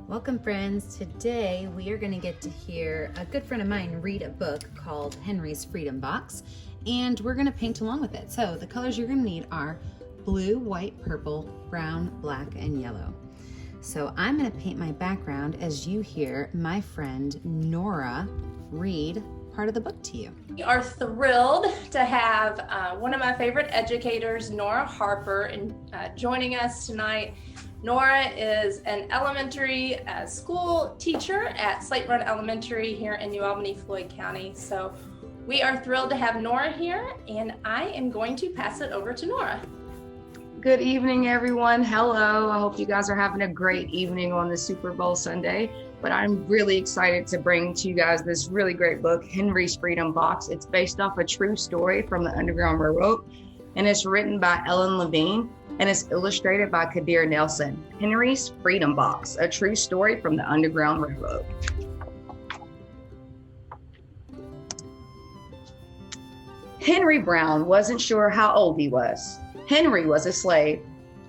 Welcome, friends. Today we are going to get to hear a good friend of mine read a book called Henry's Freedom Box, and we're going to paint along with it. So the colors you're going to need are blue, white, purple, brown, black, and yellow. So I'm going to paint my background as you hear my friend Nora read part of the book to you. We are thrilled to have one of my favorite educators, Nora Harper, joining us tonight. Nora is an elementary school teacher at Slate Run Elementary here in New Albany, Floyd County. So we are thrilled to have Nora here, and I am going to pass it over to Nora. Good evening, everyone. Hello. I hope you guys are having a great evening on the Super Bowl Sunday. But I'm really excited to bring to you guys this really great book, Henry's Freedom Box. It's based off a true story from the Underground Railroad, and it's written by Levine, and it's illustrated by Kadir Nelson. Henry's Freedom Box, a true story from the Underground Railroad. Henry Brown wasn't sure how old he was. Henry was a slave,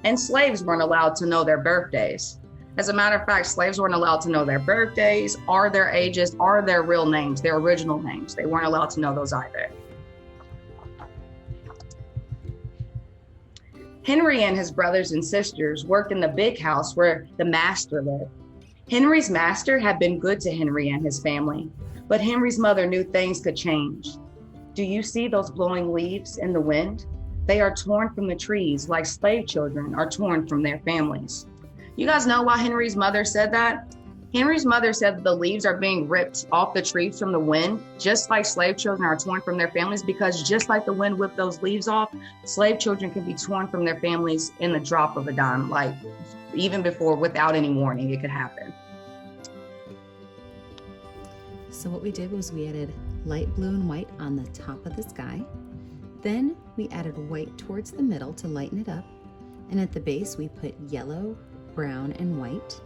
and slaves weren't allowed to know their birthdays. As a matter of fact, slaves weren't allowed to know their birthdays, or their ages, or their real names, their original names. They weren't allowed to know those either. Henry and his brothers and sisters worked in the big house where the master lived. Henry's master had been good to Henry and his family, but Henry's mother knew things could change. Do you see those blowing leaves in the wind? They are torn from the trees like slave children are torn from their families. You guys know why Henry's mother said that? Henry's mother said that the leaves are being ripped off the trees from the wind, just like slave children are torn from their families, because just like the wind whipped those leaves off, slave children can be torn from their families in the drop of a dime, like even before, without any warning, it could happen. So what we did was we added light blue and white on the top of the sky. Then we added white towards the middle to lighten it up. And at the base, we put yellow, brown, and white.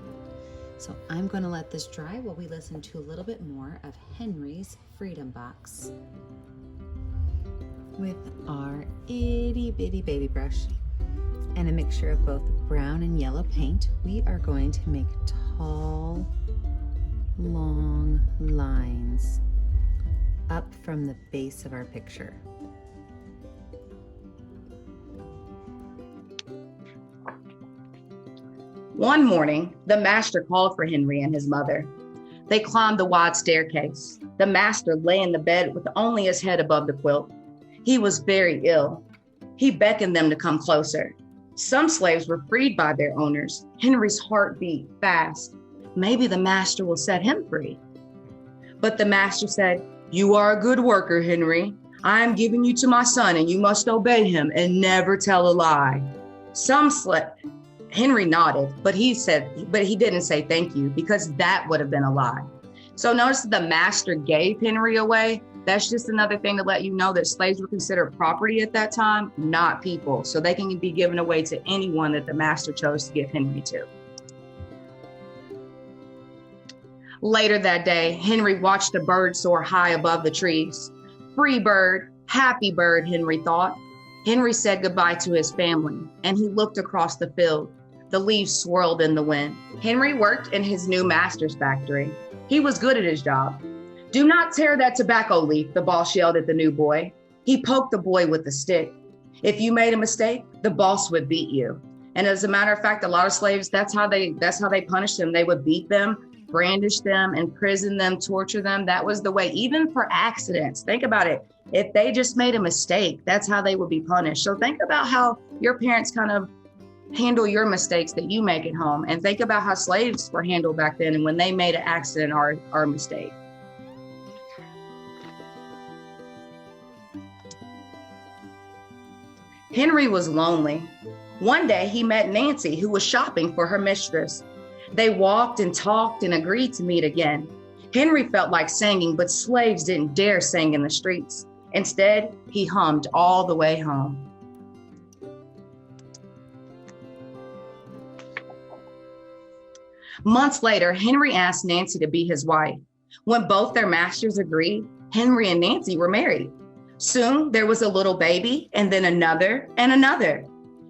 So I'm going to let this dry while we listen to a little bit more of Henry's Freedom Box with our itty bitty baby brush and a mixture of both brown and yellow paint. We are going to make tall, long lines up from the base of our picture. One morning, the master called for Henry and his mother. They climbed the wide staircase. The master lay in the bed with only his head above the quilt. He was very ill. He beckoned them to come closer. Some slaves were freed by their owners. Henry's heart beat fast. Maybe the master will set him free. But the master said, "You are a good worker, Henry. I am giving you to my son, and you must obey him and never tell a lie." Henry nodded, but he didn't say thank you, because that would have been a lie. So notice that the master gave Henry away. That's just another thing to let you know that slaves were considered property at that time, not people. So they can be given away to anyone that the master chose to give Henry to. Later that day, Henry watched a bird soar high above the trees. Free bird, happy bird, Henry thought. Henry said goodbye to his family, and he looked across the field. The leaves swirled in the wind. Henry worked in his new master's factory. He was good at his job. "Do not tear that tobacco leaf," the boss yelled at the new boy. He poked the boy with a stick. If you made a mistake, the boss would beat you. And as a matter of fact, a lot of slaves, that's how they punished them. They would beat them, brandish them, imprison them, torture them. That was the way, even for accidents. Think about it. If they just made a mistake, that's how they would be punished. So think about how your parents kind of handle your mistakes that you make at home, and think about how slaves were handled back then and when they made an accident or a mistake. Henry was lonely. One day he met Nancy, who was shopping for her mistress. They walked and talked and agreed to meet again. Henry felt like singing, but slaves didn't dare sing in the streets. Instead, he hummed all the way home. Months later, Henry asked Nancy to be his wife. When both their masters agreed, Henry and Nancy were married. Soon there was a little baby, and then another and another.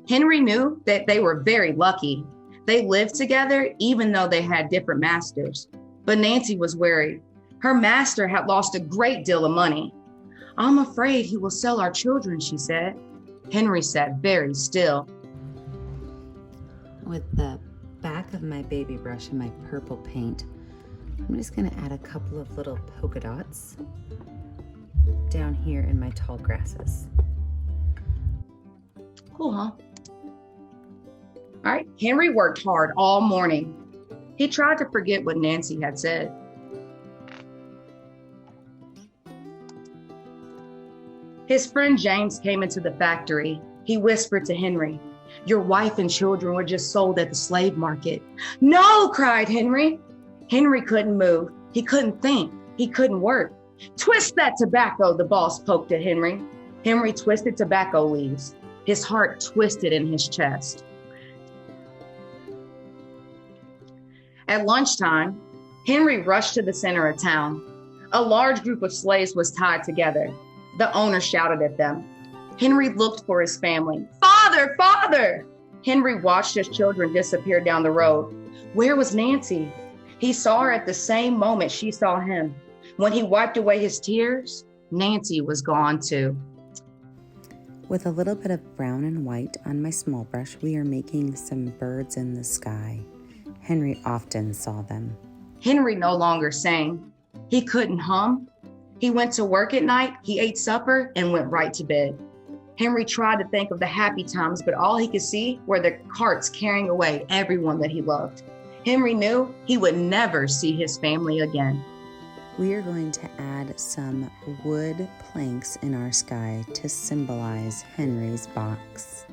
Henry knew that they were very lucky. They lived together even though they had different masters. But Nancy was worried. Her master had lost a great deal of money. "I'm afraid he will sell our children," she said. Henry sat very still. With the back of my baby brush and my purple paint, I'm just going to add a couple of little polka dots down here in my tall grasses. Cool, huh? All right, Henry worked hard all morning. He tried to forget what Nancy had said. His friend James came into the factory. He whispered to Henry, "Your wife and children were just sold at the slave market." "No!" cried Henry. Henry couldn't move. He couldn't think. He couldn't work. "Twist that tobacco," the boss poked at Henry. Henry twisted tobacco leaves. His heart twisted in his chest. At lunchtime, Henry rushed to the center of town. A large group of slaves was tied together. The owner shouted at them. Henry looked for his family. "Father, father!" Henry watched his children disappear down the road. Where was Nancy? He saw her at the same moment she saw him. When he wiped away his tears, Nancy was gone too. With a little bit of brown and white on my small brush, we are making some birds in the sky. Henry often saw them. Henry no longer sang. He couldn't hum. He went to work at night, he ate supper, and went right to bed. Henry tried to think of the happy times, but all he could see were the carts carrying away everyone that he loved. Henry knew he would never see his family again. We are going to add some wood planks in our sky to symbolize Henry's box.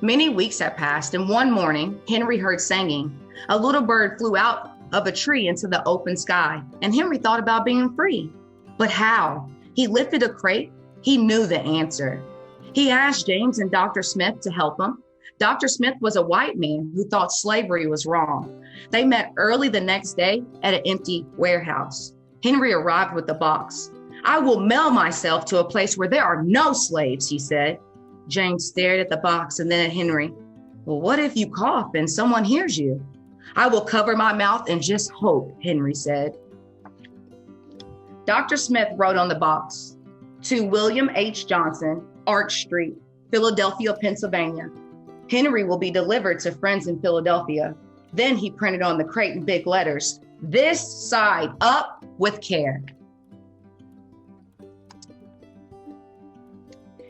Many weeks had passed, and one morning, Henry heard singing. A little bird flew out of a tree into the open sky, and Henry thought about being free. But how? He lifted a crate. He knew the answer. He asked James and Dr. Smith to help him. Dr. Smith was a white man who thought slavery was wrong. They met early the next day at an empty warehouse. Henry arrived with the box. "I will mail myself to a place where there are no slaves," he said. James stared at the box and then at Henry. "Well, what if you cough and someone hears you?" "I will cover my mouth and just hope," Henry said. Dr. Smith wrote on the box, "To William H. Johnson, Arch Street, Philadelphia, Pennsylvania. Henry will be delivered to friends in Philadelphia." Then he printed on the crate in big letters, "This side up with care."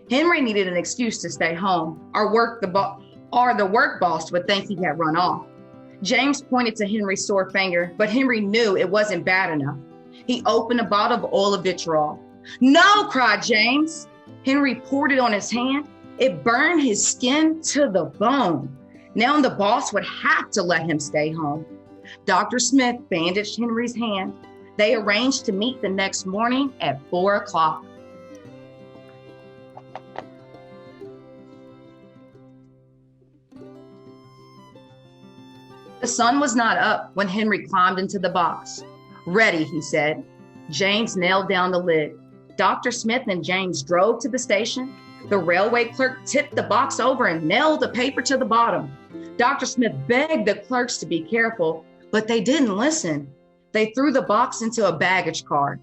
Henry needed an excuse to stay home, or the work boss would think he had run off. James pointed to Henry's sore finger, but Henry knew it wasn't bad enough. He opened a bottle of oil of vitriol. "No!" cried James. Henry poured it on his hand. It burned his skin to the bone. Now the boss would have to let him stay home. Dr. Smith bandaged Henry's hand. They arranged to meet the next morning at 4 o'clock. The sun was not up when Henry climbed into the box. "Ready," he said. James nailed down the lid. Dr. Smith and James drove to the station. The railway clerk tipped the box over and nailed the paper to the bottom. Dr. Smith begged the clerks to be careful, but they didn't listen. They threw the box into a baggage car.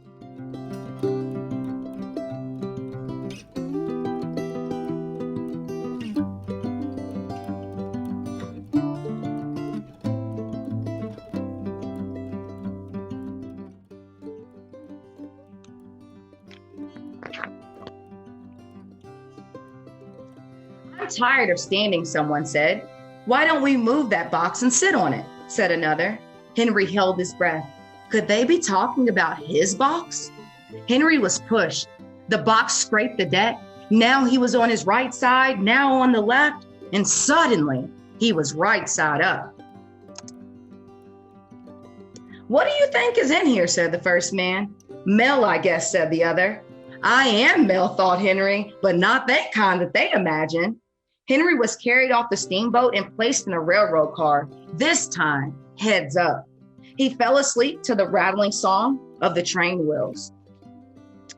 "I'm tired of standing," someone said. "Why don't we move that box and sit on it?" said another. Henry held his breath. Could they be talking about his box? Henry was pushed. The box scraped the deck. Now he was on his right side, now on the left, and suddenly he was right side up. "What do you think is in here?" said the first man. "Mail, I guess," said the other. "I am mail," thought Henry, but not that kind that they imagined. Henry was carried off the steamboat and placed in a railroad car, this time heads up. He fell asleep to the rattling song of the train wheels.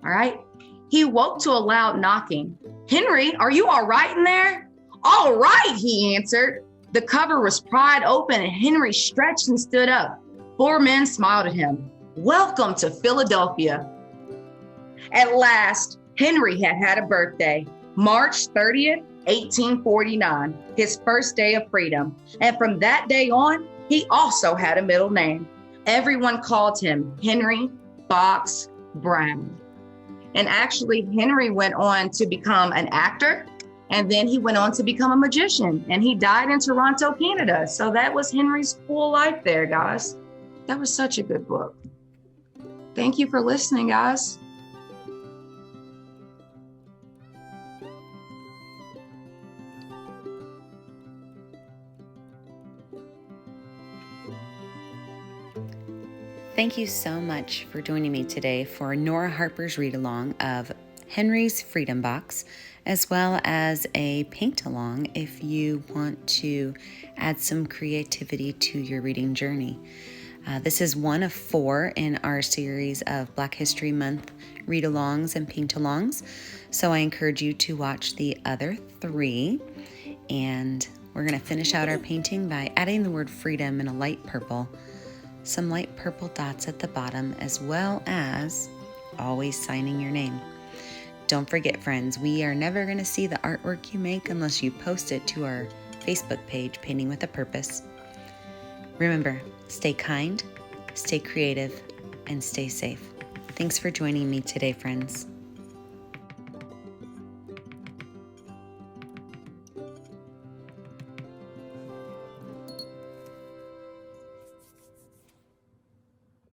All right. He woke to a loud knocking. Henry, are you all right in there? All right, he answered. The cover was pried open and Henry stretched and stood up. 4 men smiled at him. Welcome to Philadelphia. At last, Henry had a birthday, March 30th, 1849, his first day of freedom. And from that day on, he also had a middle name. Everyone called him Henry Box Brown. And actually, Henry went on to become an actor, and then he went on to become a magician, and he died in Toronto, Canada. So that was Henry's full life there, guys. That was such a good book. Thank you for listening, guys. Thank you so much for joining me today for Nora Harper's read-along of Henry's Freedom Box, as well as a paint-along if you want to add some creativity to your reading journey. This is one of 4 in our series of Black History Month read-alongs and paint-alongs, so I encourage you to watch the other 3. And we're going to finish out our painting by adding the word freedom in a light purple, some light purple dots at the bottom, as well as always signing your name. Don't forget, friends, we are never going to see the artwork you make unless you post it to our Facebook page, Painting with a Purpose. Remember, stay kind, stay creative, and stay safe. Thanks for joining me today, friends.